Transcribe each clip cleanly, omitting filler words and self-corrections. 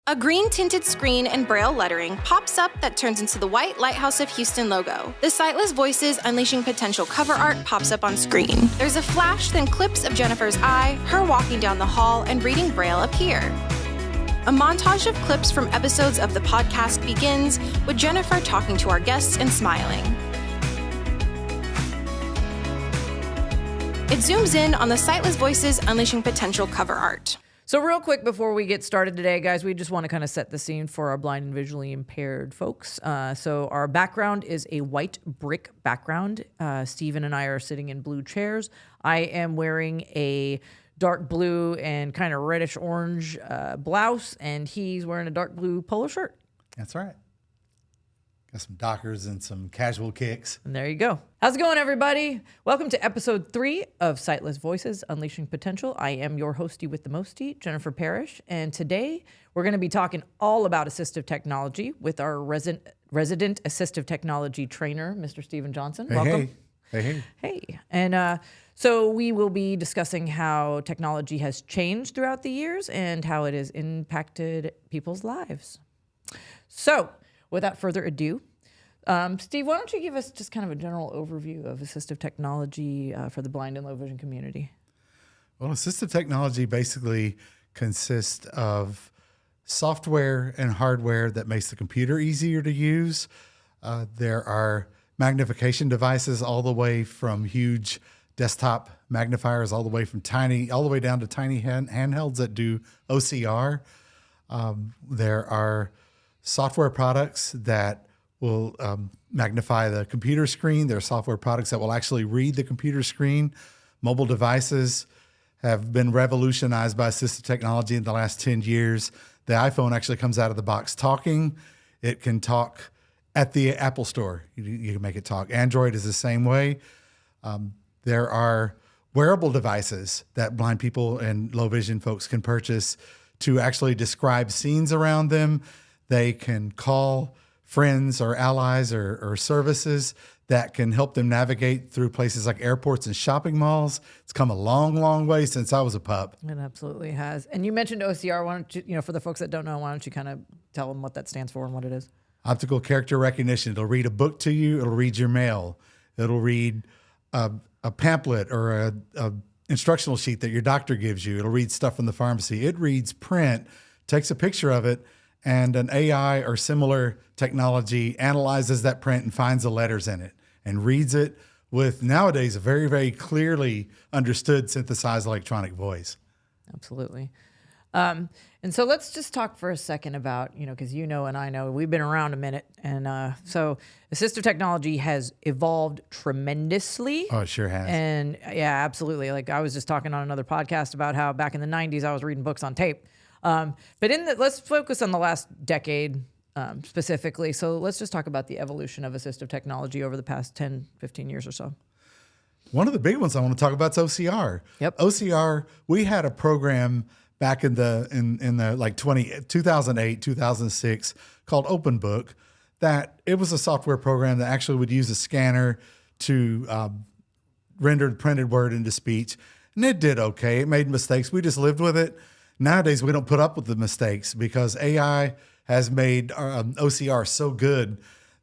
A green tinted screen and braille lettering pops up that turns into the white Lighthouse of Houston logo. The Sightless Voices Unleashing Potential cover art pops up on screen. There's a flash, then clips of Jennifer's eye, her walking down the hall, and reading braille appear. A montage of clips from episodes of the podcast begins with Jennifer talking to our guests and smiling. It zooms in on the Sightless Voices Unleashing Potential cover art. So real quick before we get started today, guys, we just want to kind of set the scene for our blind and visually impaired folks. So our background is a white brick background. Steven and I are sitting in blue chairs. I am wearing a dark blue and kind of reddish orange blouse, and he's wearing a dark blue polo shirt. That's right. Got some Dockers and some casual kicks. And there you go. How's it going, everybody? Welcome to episode 3 of Sightless Voices, Unleashing Potential. I am your hostie with the mostie, Jennifer Parrish. And today we're going to be talking all about assistive technology with our resident assistive technology trainer, Mr. Steven Johnson. Hey, Welcome. Hey. And so we will be discussing how technology has changed throughout the years and how it has impacted people's lives. So without further ado, Steve, why don't you give us just kind of a general overview of assistive technology for the blind and low vision community? Well, assistive technology basically consists of software and hardware that makes the computer easier to use. There are magnification devices all the way from huge desktop magnifiers, all the way down to tiny handhelds that do OCR. There are software products that will magnify the computer screen. There are software products that will actually read the computer screen. Mobile devices have been revolutionized by assistive technology in the last 10 years. The iPhone actually comes out of the box talking. It can talk at the Apple Store. You can make it talk. Android is the same way. There are wearable devices that blind people and low vision folks can purchase to actually describe scenes around them. They can call friends or allies or services that can help them navigate through places like airports and shopping malls. It's come a long, long way since I was a pup. It absolutely has. And you mentioned OCR. Why don't you, for the folks that don't know, why don't you kind of tell them what that stands for and what it is? Optical character recognition. It'll read a book to you. It'll read your mail. It'll read a pamphlet or a instructional sheet that your doctor gives you. It'll read stuff from the pharmacy. It reads print, takes a picture of it, and an AI or similar technology analyzes that print and finds the letters in it and reads it with nowadays a very, very clearly understood synthesized electronic voice. Absolutely. And so let's just talk for a second about, because and I know we've been around a minute. And so assistive technology has evolved tremendously. Oh, it sure has. And yeah, absolutely. Like I was just talking on another podcast about how back in the 90s, I was reading books on tape. But let's focus on the last decade specifically. So let's just talk about the evolution of assistive technology over the past 10, 15 years or so. One of the big ones I want to talk about is OCR. Yep. OCR, we had a program back in the like 2008, 2006 called Open Book that it was a software program that actually would use a scanner to render the printed word into speech. And it did okay. It made mistakes. We just lived with it. Nowadays, we don't put up with the mistakes because AI has made OCR so good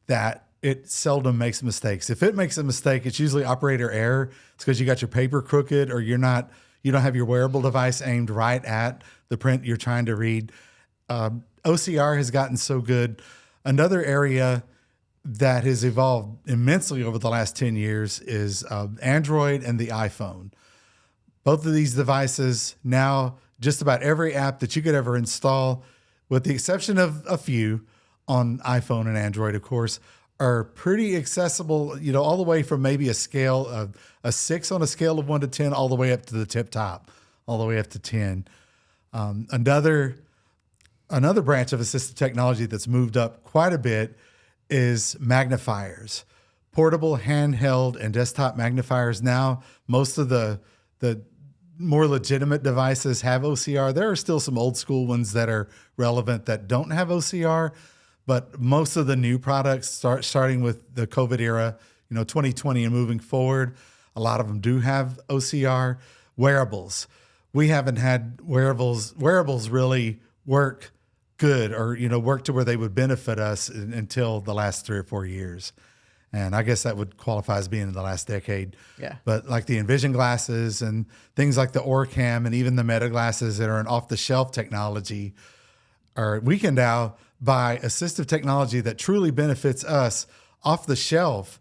that it seldom makes mistakes. If it makes a mistake, it's usually operator error. It's because you got your paper crooked or you don't have your wearable device aimed right at the print you're trying to read. OCR has gotten so good. Another area that has evolved immensely over the last 10 years is Android and the iPhone. Both of these devices now, just about every app that you could ever install, with the exception of a few on iPhone and Android, of course, are pretty accessible, all the way from maybe a scale of a 6 on a scale of 1 to 10, all the way up to the tip top, all the way up to 10. Another branch of assistive technology that's moved up quite a bit is magnifiers. Portable, handheld, and desktop magnifiers. Now, most of the more legitimate devices have OCR. There are still some old school ones that are relevant that don't have OCR, but most of the new products, starting with the COVID era, 2020 and moving forward, a lot of them do have OCR. Wearables. We haven't had wearables really work good or, work to where they would benefit us until the last 3 or 4 years. And I guess that would qualify as being in the last decade. Yeah. But like the Envision glasses and things like the Orcam and even the Meta glasses that are an off-the-shelf technology, we can now buy assistive technology that truly benefits us off the shelf.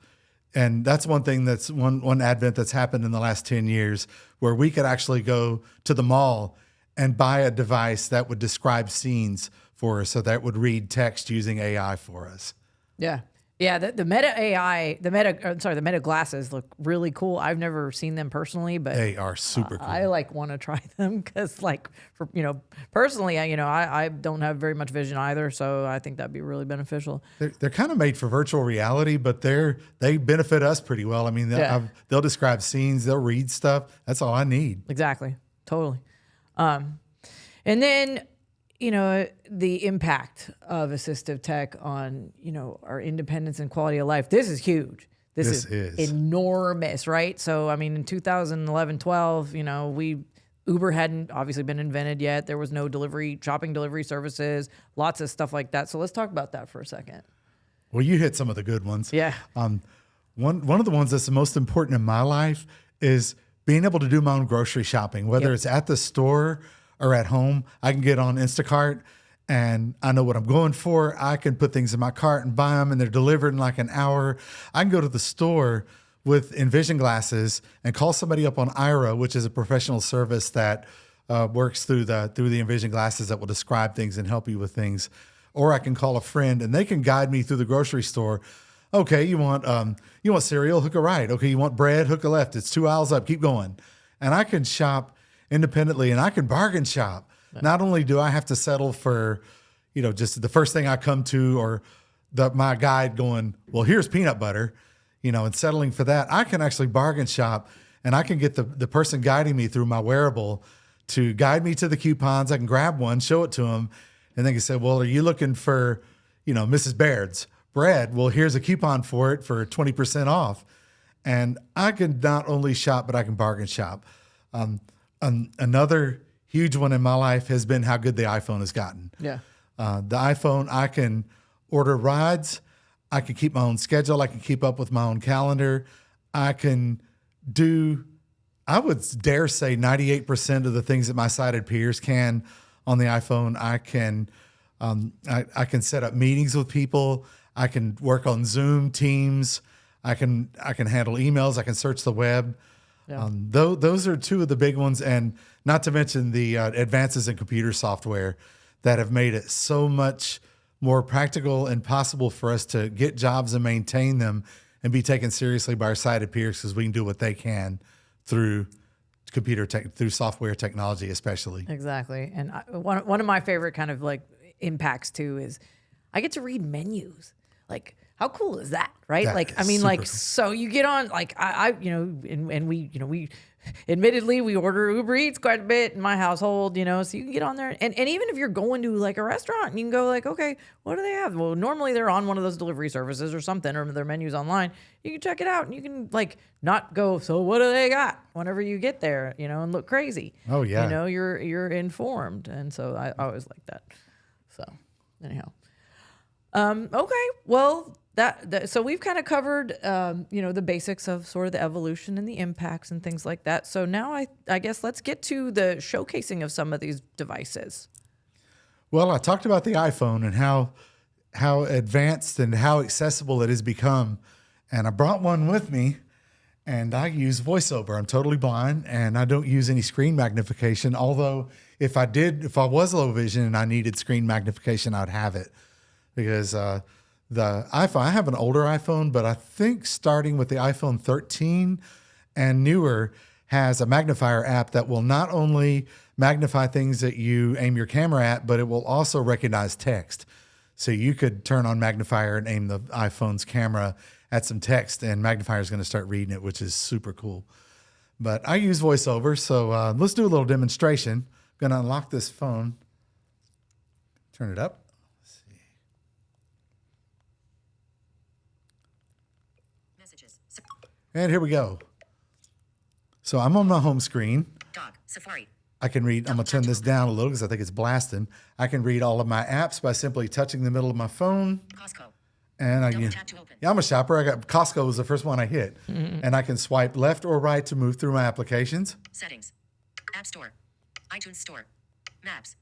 And that's one thing that's one advent that's happened in the last 10 years, where we could actually go to the mall and buy a device that would describe scenes for us, so that would read text using AI for us. Yeah. Yeah, the Meta AI, the Meta glasses look really cool. I've never seen them personally, but they are super cool. I want to try them because, personally, I don't have very much vision either, so I think that'd be really beneficial. They're kind of made for virtual reality, but they benefit us pretty well. I mean, they'll describe scenes, they'll read stuff. That's all I need. Exactly, totally. And then, the impact of assistive tech on, our independence and quality of life. This is huge. This is enormous, right? So, I mean, in 2011, 12, Uber hadn't obviously been invented yet. There was no shopping delivery services, lots of stuff like that. So let's talk about that for a second. Well, you hit some of the good ones. Yeah. One of the ones that's the most important in my life is being able to do my own grocery shopping, whether it's at the store or at home. I can get on Instacart and I know what I'm going for. I can put things in my cart and buy them, and they're delivered in like an hour. I can go to the store with Envision glasses and call somebody up on Ira, which is a professional service that works through the Envision glasses that will describe things and help you with things. Or I can call a friend and they can guide me through the grocery store. Okay, you want cereal? Hook a right. Okay, you want bread? Hook a left. It's 2 aisles up. Keep going. And I can shop independently, and I can bargain shop. Yeah. Not only do I have to settle for, just the first thing I come to, or my guide going, well, here's peanut butter, and settling for that, I can actually bargain shop, and I can get the person guiding me through my wearable to guide me to the coupons. I can grab one, show it to them, and they can say, well, are you looking for, Mrs. Baird's bread? Well, here's a coupon for it for 20% off. And I can not only shop, but I can bargain shop. Another huge one in my life has been how good the iPhone has gotten. Yeah. The iPhone, I can order rides. I can keep my own schedule. I can keep up with my own calendar. I can do, I would dare say 98% of the things that my sighted peers can on the iPhone. I can set up meetings with people. I can work on Zoom, Teams. I can handle emails. I can search the web. Yeah. Those are two of the big ones, and not to mention the advances in computer software that have made it so much more practical and possible for us to get jobs and maintain them and be taken seriously by our sighted peers, because we can do what they can through through software technology, especially. Exactly. And one of my favorite kind of impacts too is I get to read menus. How cool is that, right? Cool. So you get on, and we admittedly, we order Uber Eats quite a bit in my household, so you can get on there. And even if you're going to a restaurant, you can go okay, what do they have? Well, normally they're on one of those delivery services or something, or their menus online. You can check it out and you can not go, so what do they got whenever you get there, and look crazy. Oh yeah. You're informed. And so I always like that. So anyhow. Okay. Well, so we've kind of covered, the basics of sort of the evolution and the impacts and things like that. So now I guess let's get to the showcasing of some of these devices. Well, I talked about the iPhone and how advanced and how accessible it has become. And I brought one with me, and I use voiceover. I'm totally blind, and I don't use any screen magnification. Although if I was low vision and I needed screen magnification, I'd have it. Because the iPhone, I have an older iPhone, but I think starting with the iPhone 13 and newer has a magnifier app that will not only magnify things that you aim your camera at, but it will also recognize text. So you could turn on magnifier and aim the iPhone's camera at some text, and magnifier is going to start reading it, which is super cool. But I use voiceover, so let's do a little demonstration. I'm going to unlock this phone, turn it up. And here we go. So I'm on my home screen. Dog, Safari. I can read, I'm going to turn this down a little because I think it's blasting. I can read all of my apps by simply touching the middle of my phone. Costco. And I'm a shopper. I got Costco was the first one I hit. And I can swipe left or right to move through my applications. Settings. App Store. iTunes Store. Maps.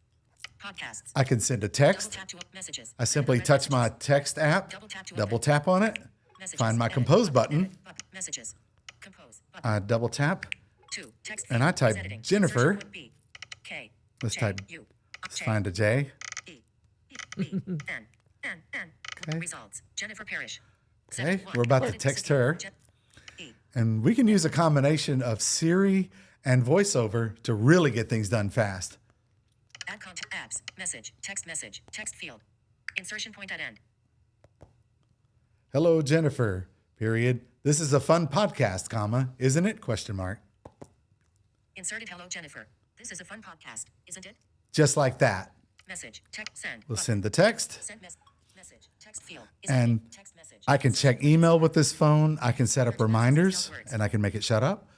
Podcasts. I can send a text. Double tap to messages. I simply touch my text app, double tap on it, Messages. find my Edit. compose button. Edit. Messages. Compose. Button. I double tap. 2. Text. And I type Editing. Jennifer. Search B. K. Let's J, type, U. let's J, find a J. E. B. N. N. Okay. Results. Jennifer Parrish. Okay, we're about to text her. And we can use a combination of Siri and voiceover to really get things done fast. Add contact apps. Message. Text field. Insertion point at end. Hello, Jennifer, period. This is a fun podcast, comma, isn't it? Question mark. Inserted. Hello, Jennifer. This is a fun podcast, isn't it? Just like that. Message. Text. Send. We'll Button. send the text. Send message. Text field. And text message. I can check email with this phone. I can set up reminders and I can make it shut up.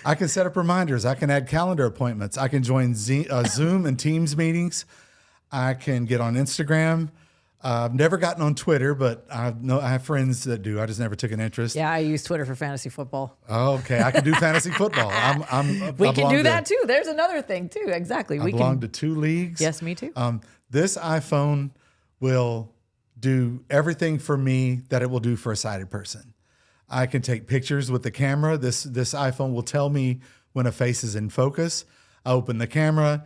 I can set up reminders. I can add calendar appointments. I can join Zoom and Teams meetings. I can get on Instagram. I've never gotten on Twitter, but I have friends that do. I just never took an interest. Yeah, I use Twitter for fantasy football. Okay, I can do fantasy football. We can do that too. There's another thing too. Exactly. I belong to 2 leagues. Yes, me too. This iPhone will do everything for me that it will do for a sighted person. I can take pictures with the camera. This iPhone will tell me when a face is in focus. I open the camera,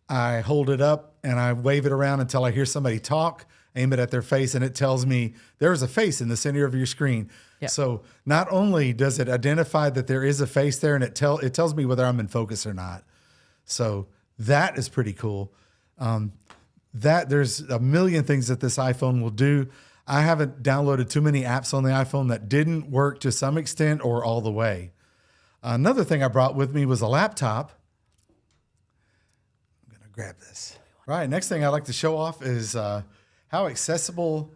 I hold it up, and I wave it around until I hear somebody talk, aim it at their face, and it tells me there's a face in the center of your screen. Yep. So not only does it identify that there is a face there, and it tells me whether I'm in focus or not. So that is pretty cool. There's a million things that this iPhone will do. I haven't downloaded too many apps on the iPhone that didn't work to some extent or all the way. Another thing I brought with me was a laptop. I'm going to grab this. Right, next thing I'd like to show off is how accessible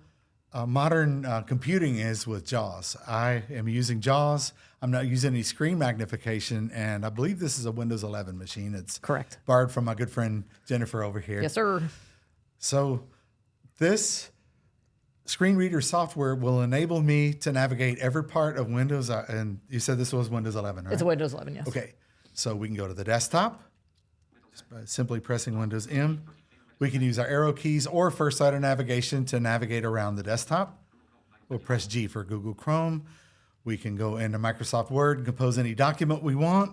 modern computing is with JAWS. I am using JAWS. I'm not using any screen magnification, and I believe this is a Windows 11 machine. It's correct. Borrowed from my good friend Jennifer over here. Yes, sir. So this screen reader software will enable me to navigate every part of Windows. And you said this was Windows 11, right? It's a Windows 11, yes. Okay. So we can go to the desktop just by simply pressing Windows M. We can use our arrow keys or first slider navigation to navigate around the desktop. We'll press G for Google Chrome. We can go into Microsoft Word and compose any document we want.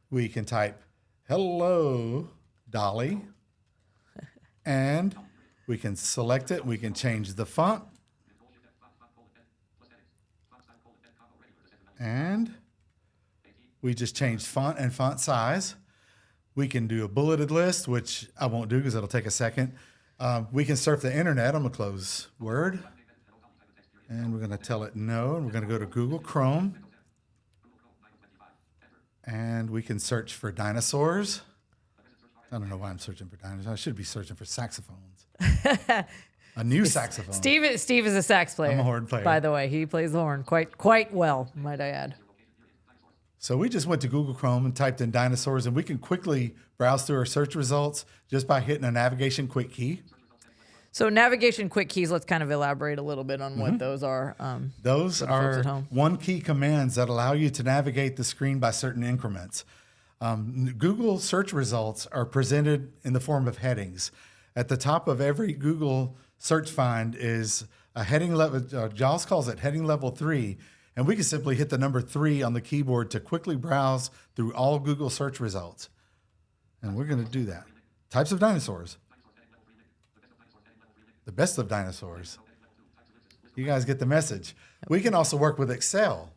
We can type, "Hello, Dolly," and we can select it. We can change the font. And we just changed font and font size. We can do a bulleted list, which I won't do because it'll take a second. We can surf the internet. I'm going to close Word. And we're going to tell it no. And we're going to go to Google Chrome. And we can search for dinosaurs. I don't know why I'm searching for dinosaurs. I should be searching for saxophones. A new saxophone. Steve is a sax player. I'm a horn player. By the way, he plays the horn quite well, might I add. So we just went to Google Chrome and typed in dinosaurs, and we can quickly browse through our search results just by hitting a navigation quick key. So navigation quick keys, let's kind of elaborate a little bit on what those are. Those are one key commands that allow you to navigate the screen by certain increments. Google search results are presented in the form of headings. At the top of every Google search find is a heading level, JAWS calls it heading level 3, and we can simply hit the number 3 on the keyboard to quickly browse through all Google search results. And we're going to do that. Types of dinosaurs. The best of dinosaurs. You guys get the message. We can also work with Excel,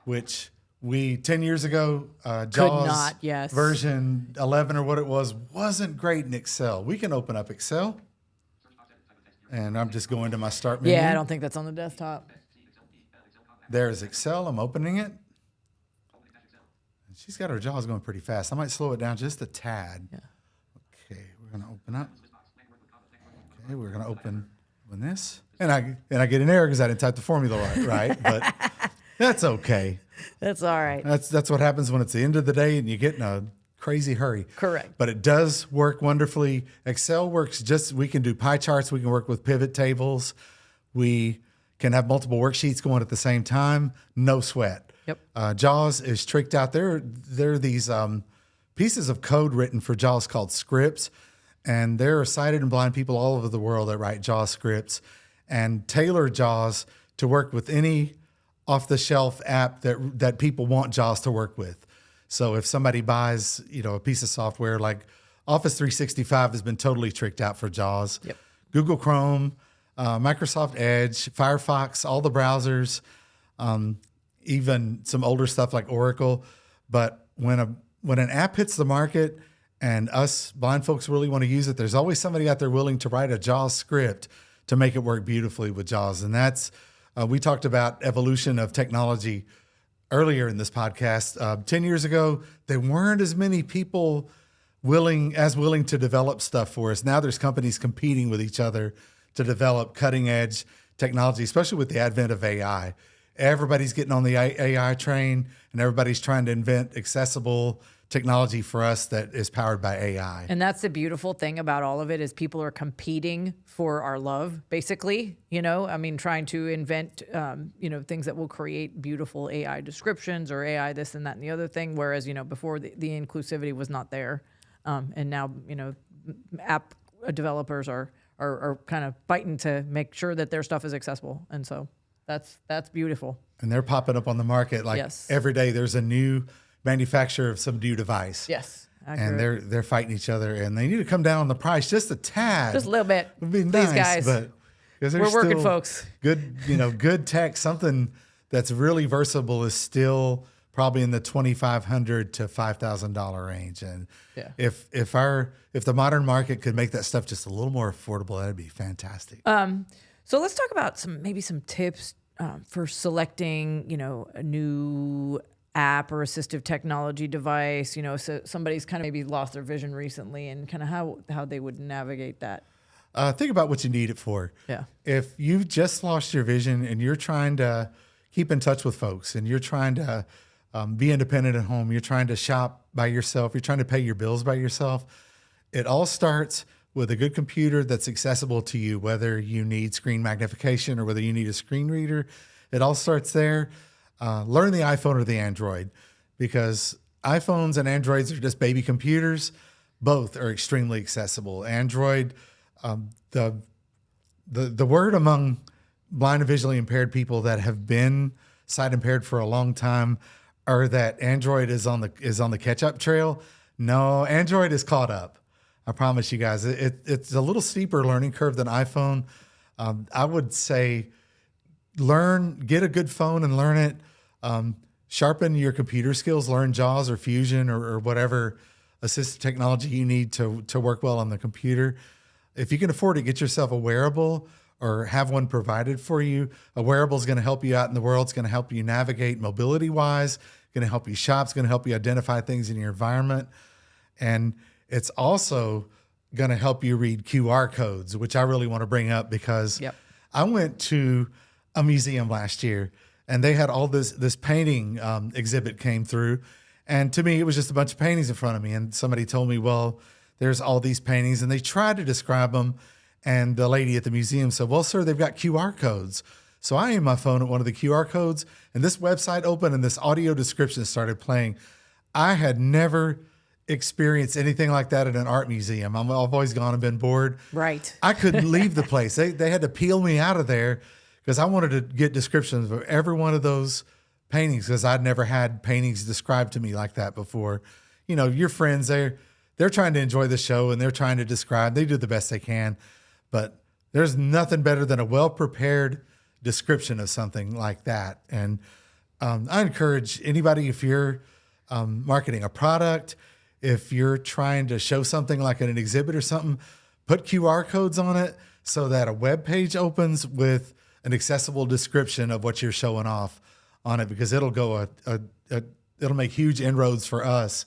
which 10 years ago, JAWS version 11 or what it was, wasn't great in Excel. We can open up Excel. And I'm just going to my start menu. Yeah, I don't think that's on the desktop. There's Excel. I'm opening it. She's got her JAWS going pretty fast. I might slow it down just a tad. Yeah. Okay, we're going to open up. Okay, we're going to open this. And I get an error because I didn't type the formula right. But That's okay. That's all right. That's what happens when it's the end of the day and you get in a crazy hurry. Correct. But it does work wonderfully. Excel works we can do pie charts. We can work with pivot tables. We can have multiple worksheets going at the same time. No sweat. Yep. JAWS is tricked out. There are these pieces of code written for JAWS called scripts. And there are sighted and blind people all over the world that write JAWS scripts and tailor JAWS to work with any off-the-shelf app that people want JAWS to work with. So if somebody buys, a piece of software like Office 365 has been totally tricked out for JAWS. Yep. Google Chrome, Microsoft Edge, Firefox, all the browsers, even some older stuff like Oracle. But when an app hits the market and us blind folks really want to use it, there's always somebody out there willing to write a JAWS script to make it work beautifully with JAWS. And that's we talked about evolution of technology earlier in this podcast. 10 years ago, there weren't as many people willing to develop stuff for us. Now there's companies competing with each other to develop cutting edge technology, especially with the advent of AI. Everybody's getting on the AI train and everybody's trying to invent accessible technology for us that is powered by AI. And that's the beautiful thing about all of it is people are competing for our love, basically, trying to invent, things that will create beautiful AI descriptions or AI this and that and the other thing. Whereas, before the inclusivity was not there. And now, app developers are kind of fighting to make sure that their stuff is accessible. And so that's beautiful. And they're popping up on the market every day. There's a new manufacturer of some new device. Yes. Accurate. And they're fighting each other, and they need to come down on the price just a tad. Just a little bit. Would be These nice, guys. But we're working, folks. Good, good tech. Something that's really versatile is still probably in the $2,500 to $5,000 range. And if the modern market could make that stuff just a little more affordable, that'd be fantastic. So let's talk about some tips for selecting, a new app or assistive technology device, so somebody's kind of maybe lost their vision recently and kind of how they would navigate that. Think about what you need it for. Yeah. If you've just lost your vision and you're trying to keep in touch with folks and you're trying to be independent at home, you're trying to shop by yourself, you're trying to pay your bills by yourself, it all starts with a good computer that's accessible to you, whether you need screen magnification or whether you need a screen reader. It all starts there. Learn the iPhone or the Android, because iPhones and Androids are just baby computers. Both are extremely accessible. Android, the word among blind and visually impaired people that have been sight impaired for a long time are that Android is on the catch-up trail. No, Android is caught up. I promise you guys. It's a little steeper learning curve than iPhone. I would say get a good phone and learn it. Sharpen your computer skills, learn JAWS or Fusion or whatever assistive technology you need to work well on the computer. If you can afford it, get yourself a wearable or have one provided for you. A wearable is going to help you out in the world. It's going to help you navigate mobility-wise, going to help you shop, it's going to help you identify things in your environment. And it's also going to help you read QR codes, which I really want to bring up because I went to a museum last year and they had all this painting exhibit came through. And to me, it was just a bunch of paintings in front of me. And somebody told me, well, there's all these paintings. And they tried to describe them. And the lady at the museum said, well, sir, they've got QR codes. So I aimed my phone at one of the QR codes. And this website opened and this audio description started playing. I had never experienced anything like that at an art museum. I've always gone and been bored. Right. I couldn't leave the place. They had to peel me out of there because I wanted to get descriptions of every one of those paintings because I'd never had paintings described to me like that before. You know, your friends, they're trying to enjoy the show and they're trying to describe. They do the best they can, but there's nothing better than a well-prepared description of something like that. And I encourage anybody, if you're marketing a product, if you're trying to show something like at an exhibit or something, put QR codes on it so that a web page opens with an accessible description of what you're showing off on it, because it'll go it'll make huge inroads for us,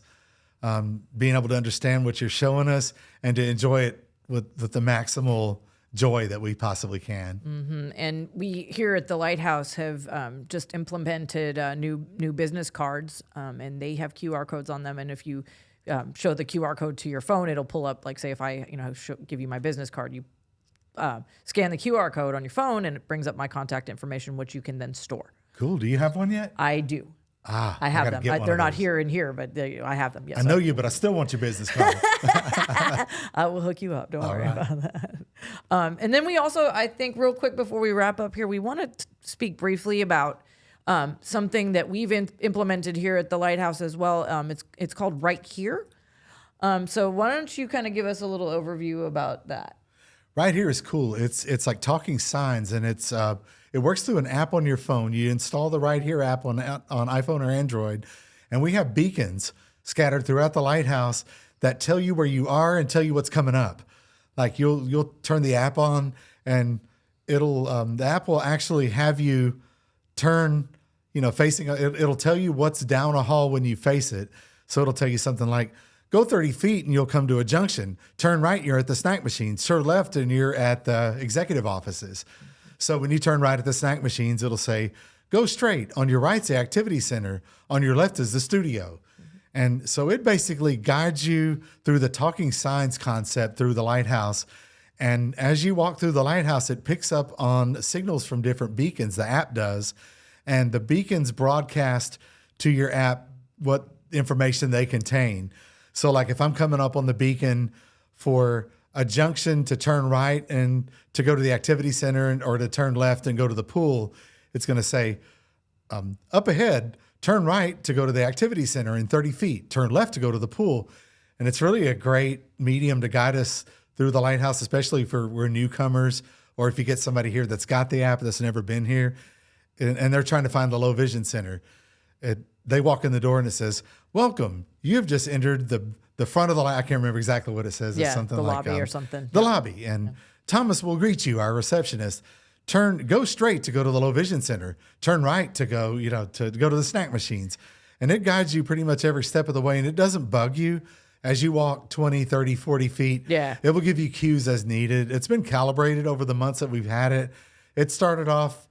being able to understand what you're showing us and to enjoy it with the maximal joy that we possibly can. And we here at the Lighthouse have just implemented new business cards, and they have QR codes on them. And if you show the QR code to your phone, it'll pull up. Like, say, if I give you my business card, you scan the QR code on your phone, and it brings up my contact information, which you can then store. Cool. Do you have one yet? I do. I have gotta them. get one They're of not those. here and here, but I have them. Yes, I know you, but I still want your business card. I will hook you up. Don't worry about that. And then we also, I think, real quick before we wrap up here, we want to speak briefly about something that we've implemented here at the Lighthouse as well. It's called Right Here. So why don't you kind of give us a little overview about that? Right Here is cool. It's like talking signs, and it works through an app on your phone. You install the Right Here app on iPhone or Android, and we have beacons scattered throughout the Lighthouse that tell you where you are and tell you what's coming up. Like you'll turn the app on, and it'll the app will actually have you turn, facing. It'll tell you what's down a hall when you face it. So it'll tell you something like, go 30 feet and you'll come to a junction. Turn right, you're at the snack machines. Turn left and you're at the executive offices. So when you turn right at the snack machines, it'll say, go straight. On your right's the activity center. On your left is the studio. And so it basically guides you through the talking signs concept through the Lighthouse. And as you walk through the Lighthouse, it picks up on signals from different beacons, the app does. And the beacons broadcast to your app what information they contain. So like if I'm coming up on the beacon for a junction to turn right and to go to the activity center or to turn left and go to the pool, it's going to say, up ahead, turn right to go to the activity center in 30 feet, turn left to go to the pool. And it's really a great medium to guide us through the Lighthouse, especially if we're newcomers, or if you get somebody here that's got the app that's never been here and they're trying to find the low vision center. They walk in the door and it says, welcome, you've just entered the front of the, I can't remember exactly what it says. Yeah, it's something the like, lobby or something. The lobby. And Thomas will greet you, our receptionist. Go straight to go to the low vision center. Turn right to go, to go to the snack machines. And it guides you pretty much every step of the way. And it doesn't bug you as you walk 20, 30, 40 feet. Yeah. It will give you cues as needed. It's been calibrated over the months that we've had it. It started off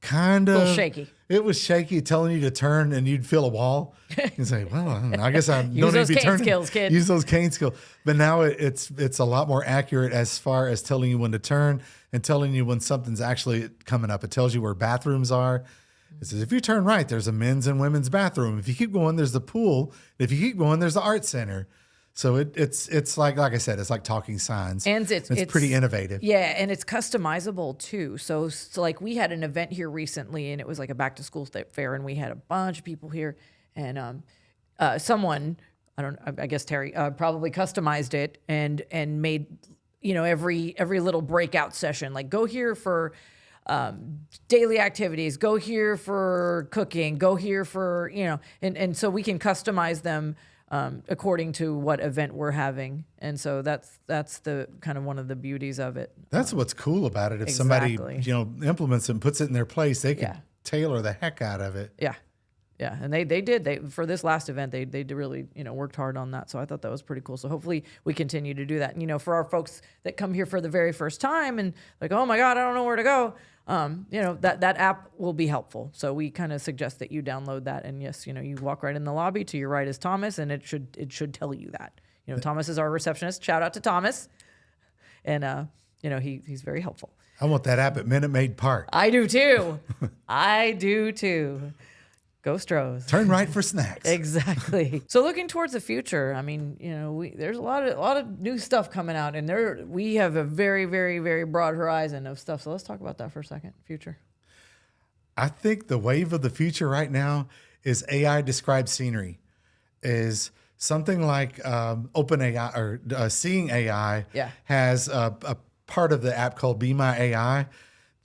kind of A little shaky. It was shaky, telling you to turn, and you'd feel a wall. You say, "Well, I don't know. I guess I don't need those to be cane turning." skills, kid. Use those cane skills. But now it's a lot more accurate as far as telling you when to turn and telling you when something's actually coming up. It tells you where bathrooms are. It says if you turn right, there's a men's and women's bathroom. If you keep going, there's the pool. If you keep going, there's the art center. So it's like I said, it's like talking signs. And it's pretty innovative. Yeah, and it's customizable too. So like we had an event here recently, and it was like a back to school fair, and we had a bunch of people here, and someone, I guess Terry probably customized it and made every little breakout session, like go here for daily activities, go here for cooking, go here for and so we can customize them according to what event we're having. And so that's the kind of one of the beauties of it. That's what's cool about it. If Exactly. somebody, implements it and puts it in their place, they can Yeah. tailor the heck out of it. Yeah. Yeah. And they did for this last event, they really, worked hard on that. So I thought that was pretty cool. So hopefully we continue to do that. And, for our folks that come here for the very first time and like, oh my God, I don't know where to go. That app will be helpful. So we kind of suggest that you download that. And yes, you walk right in the lobby. To your right is Thomas, and it should tell you that. Thomas is our receptionist. Shout out to Thomas. And he's very helpful. I want that app at Minute Maid Park. I do too. I do too. Go Stros. Turn right for snacks. Exactly. So looking towards the future, I mean, there's a lot of new stuff coming out, and we have a very, very, very broad horizon of stuff. So let's talk about that for a second. Future. I think the wave of the future right now is AI described scenery. Is something like OpenAI or Seeing AI has a part of the app called Be My AI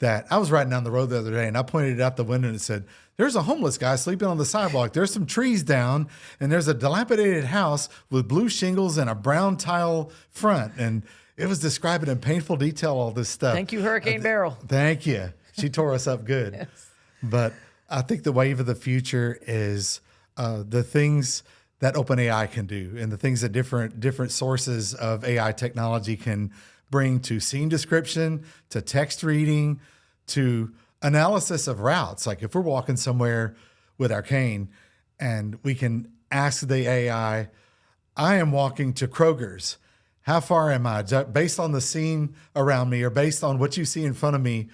that I was riding down the road the other day, and I pointed it out the window and it said, there's a homeless guy sleeping on the sidewalk. There's some trees down, and there's a dilapidated house with blue shingles and a brown tile front. And it was describing in painful detail all this stuff. Thank you, Hurricane Beryl. Thank you. She tore us up good. Yes. But I think the wave of the future is the things that OpenAI can do and the things that different sources of AI technology can bring to scene description, to text reading, to analysis of routes. Like if we're walking somewhere with our cane and we can ask the AI, I am walking to Kroger's. How far am I? Based on the scene around me or based on what you see in front of me,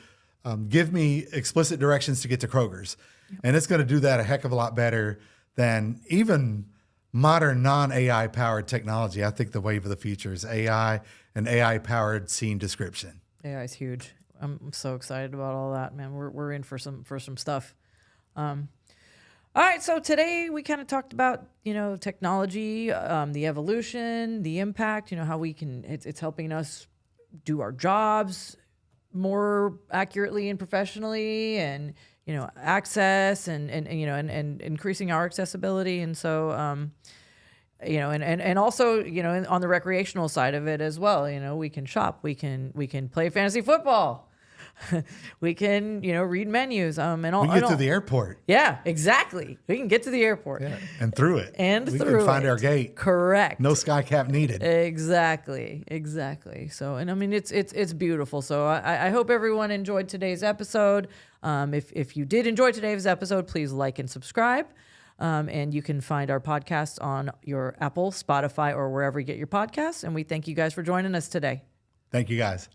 give me explicit directions to get to Kroger's. And it's going to do that a heck of a lot better than even modern non-AI powered technology. I think the wave of the future is AI and AI powered scene description. AI is huge. I'm so excited about all that, man. We're in for some stuff. All right, so today we kind of talked about, technology, the evolution, the impact, how we can, it's helping us do our jobs more accurately and professionally, and, access and increasing our accessibility. And so, and also, on the recreational side of it as well, we can shop, we can play fantasy football. We can, read menus. And all. We can get to the airport. Yeah, exactly. We can get to the airport. Yeah, and through it. We can find our gate. Correct. No sky cap needed. Exactly. So, and I mean, it's beautiful. So I hope everyone enjoyed today's episode. If you did enjoy today's episode, please like and subscribe. And you can find our podcast on your Apple, Spotify, or wherever you get your podcasts. And we thank you guys for joining us today. Thank you, guys.